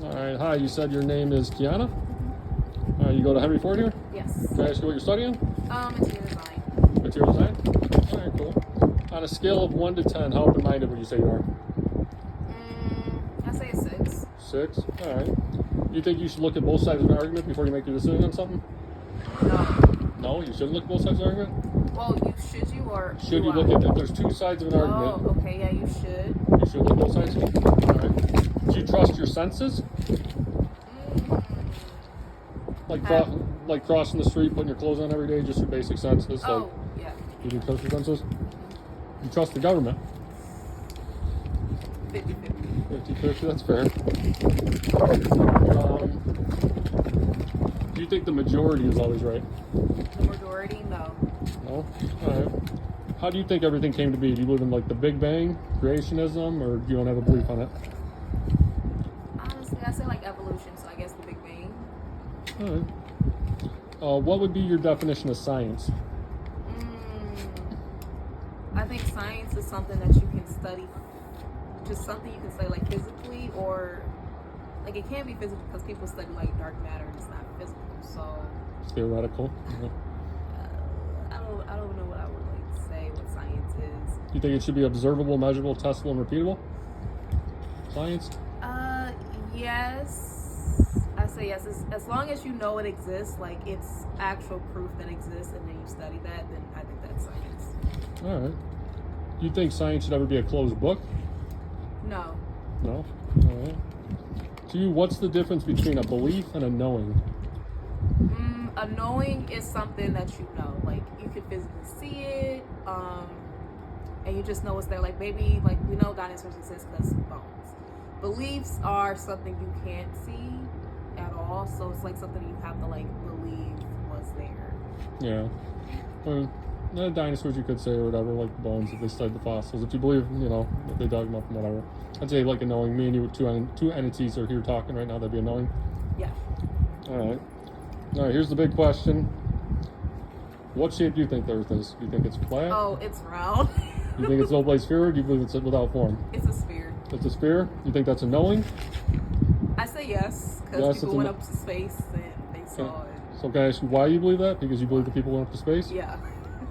All right. Hi. You said your name is Kiana. You go to Henry Ford here. Yes. Can I ask you what you're studying? Interior design. Material design. All right. Cool. On a scale of 1 to 10, how open-minded would you say you are? I say a 6. 6. All right. You think you should look at both sides of an argument before you make your decision on something? No. No, you shouldn't look at both sides of an argument. Well, should you or Should you do look I? at if there's two sides of an argument? Oh, okay. Yeah, you should. You should look at both sides. All right. Do you trust your senses? Like crossing the street, putting your clothes on every day, just your basic senses. Oh, yeah. You do trust your senses? You trust the government? 50-50. 50-50, that's fair. Do you think the majority is always right? The majority, no. No? Alright. How do you think everything came to be? Do you believe in like the Big Bang, creationism, or do you don't have a belief on it? Honestly, I say like evolution, so I guess the Big Bang. Alright. What would be your definition of science? I think science is something that you can study, just something you can study like physically, or like it can't be physical because people study like dark matter and it's not physical. So It's theoretical. Yeah. I don't know what I would like say what science is. You think it should be observable, measurable, testable, and repeatable? Science? Yes. I say yes. As long as you know it exists, like it's actual proof that exists, and then you study that, then I think that's science. All right. Do you think science should ever be a closed book? No. No? All right. To you, what's the difference between a belief and a knowing? A knowing is something that you know, like you could physically see it, and you just know it's there. Like maybe, like we know dinosaurs exist because of bones. Beliefs are something you can't see at all, so it's like something you have to like believe was there. Yeah. Well, the dinosaurs you could say or whatever, like the bones, if they studied the fossils. If you believe, if they dug them up and whatever. I'd say like a knowing. Me and you, two entities are here talking right now. That'd be a knowing. Yeah. All right. All right, here's the big question. What shape do you think the Earth is? Do you think it's flat? Oh, it's round. You think it's an oblate sphere, or do you believe it's without form? It's a sphere. It's a sphere? You think that's a knowing? I say yes, because Yes, people it's went up to space and they saw it. So can I ask you why you believe that? Because you believe that people went up to space? Yeah.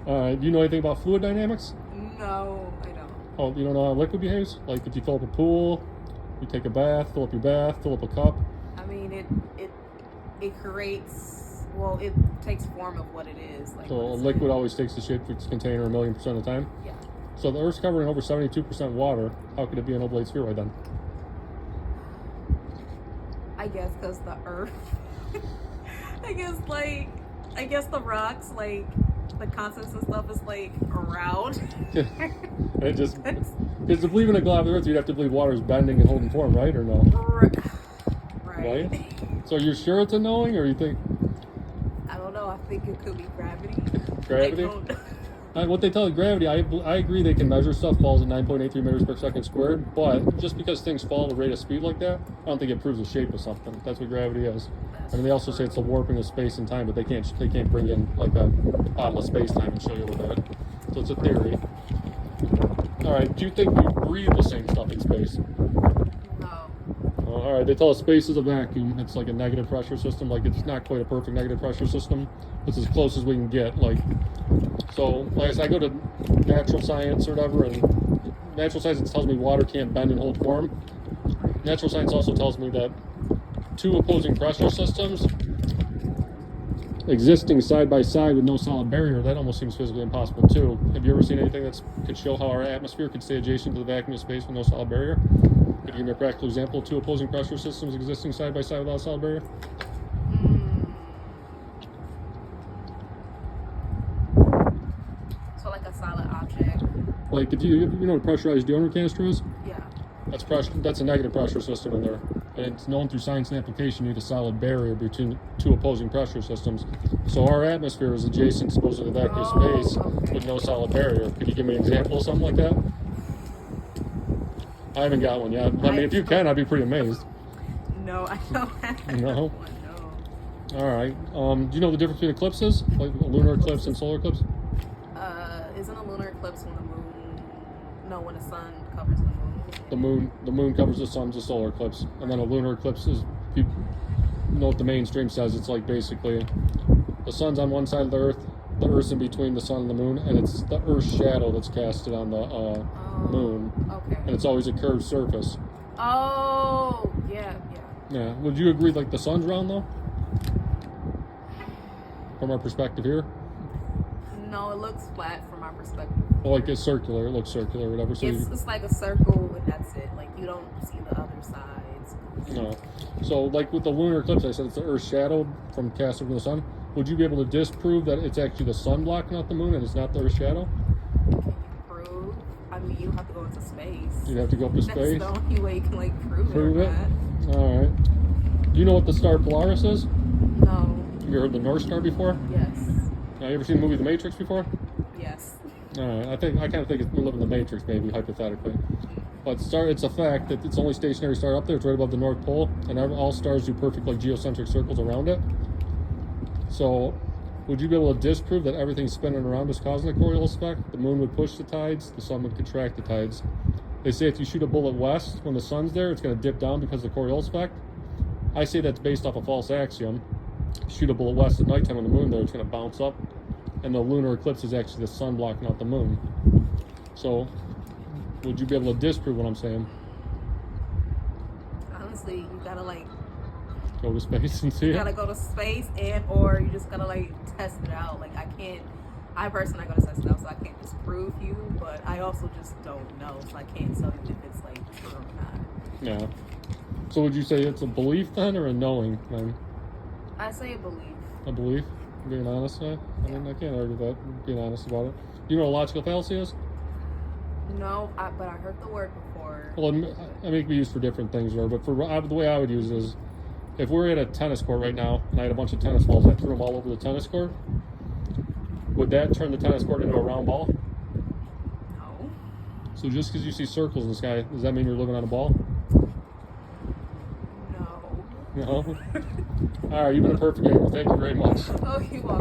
All right. Do you know anything about fluid dynamics? No, I don't. Oh, you don't know how liquid behaves? Like if you fill up a pool, you take a bath, fill up your bath, fill up a cup. I mean, it creates. Well, it takes form of what it is. Like So a liquid always takes the shape of its container 1,000,000% of the time? Yeah. So the Earth's covering over 72% water. How could it be an oblate spheroid then? I guess because the Earth. I guess the rocks, like the constants and stuff, is like around. It just because to believe in a glob of the Earth, you'd have to believe water is bending and holding form, right or no? Right. So you're sure it's a knowing, or you think I don't know. I think it could be gravity. gravity? I don't- What they tell you, gravity, I agree they can measure stuff, falls at 9.83 meters per second squared, but just because things fall at a rate of speed like that, I don't think it proves the shape of something. That's what gravity is. I mean, they also say it's a warping of space and time, but they can't bring in like a bottle of space-time and show you what that. So it's a theory. All right, do you think we breathe the same stuff in space? No. All right, they tell us space is a vacuum. It's like a negative pressure system. Like it's not quite a perfect negative pressure system. It's as close as we can get. So like I said, I go to natural science or whatever, and natural science tells me water can't bend and hold form. Natural science also tells me that two opposing pressure systems existing side by side with no solid barrier, that almost seems physically impossible too. Have you ever seen anything that could show how our atmosphere could stay adjacent to the vacuum of space with no solid barrier? Could you give me a practical example of two opposing pressure systems existing side by side without a solid barrier? So like a solid object. Like if you know what a pressurized deodorant canister is? Yeah. That's a negative pressure system in there. And it's known through science and application you need a solid barrier between two opposing pressure systems. So our atmosphere is adjacent supposedly to the vacuum of space with no solid barrier. Could you give me an example of something like that? I haven't got one yet. I mean, if you can, I'd be pretty amazed. No, I don't have No? one. No. All right. Do you know the difference between eclipses, like a lunar eclipse and solar eclipse? Isn't a lunar eclipse when the moon? No, when the sun covers the moon. The moon covers the sun, it's a solar eclipse, and then a lunar eclipse is, if you know what the mainstream says, it's like basically the sun's on one side of the earth's in between the sun and the moon, and it's the earth's shadow that's casted on the moon, Okay. and it's always a curved surface. Oh, yeah. Yeah. Would you agree like the sun's round though? From our perspective here? No, it looks flat from our perspective. Well, like it's circular, it looks circular or whatever. So It's like a circle and that's it. Like you don't see the other sides. no. So like with the lunar eclipse, I said it's the earth's shadow from casted from the sun. Would you be able to disprove that it's actually the sun blocking out the moon and it's not the earth's shadow? Can you prove? I mean, you have to go into space. You'd have to go up to space. That's the only way you can like prove Prove it. it? Or not. All right. Do you know what the star Polaris is? No. Have you heard the North Star before? Yes. Now, you ever seen the movie The Matrix before? Yes. All right. I kind of think we live in the Matrix, maybe hypothetically. But it's a fact that it's the only stationary star up there. It's right above the North Pole, and all stars do perfect like geocentric circles around it. So, would you be able to disprove that everything spinning around is causing the Coriolis effect? The moon would push the tides, the sun would contract the tides. They say if you shoot a bullet west when the sun's there, it's going to dip down because of the Coriolis effect. I say that's based off a false axiom. Shoot a bullet west at nighttime when the moon there, it's going to bounce up, and the lunar eclipse is actually the sun blocking out the moon. So, would you be able to disprove what I'm saying? Honestly, you gotta like Go to space and see you it? gotta go to space or you just gotta like test it out. Like I personally gotta test it out, so I can't disprove you, but I also just don't know, so I can't tell you if it's like true or not. Yeah. So would you say it's a belief then, or a knowing then? I say belief. A belief? Being honest, I mean, I can't argue that. Being honest about it. Do you know what a logical fallacy is? No, but I heard the word before. Well, I mean, it can be used for different things, but the way I would use it is, if we're at a tennis court right now, and I had a bunch of tennis balls, I threw them all over the tennis court, would that turn the tennis court into a round ball? No. So just because you see circles in the sky, does that mean you're living on a ball? No. No? All right, you've been a perfect gamer. Thank you very much. Oh, you are.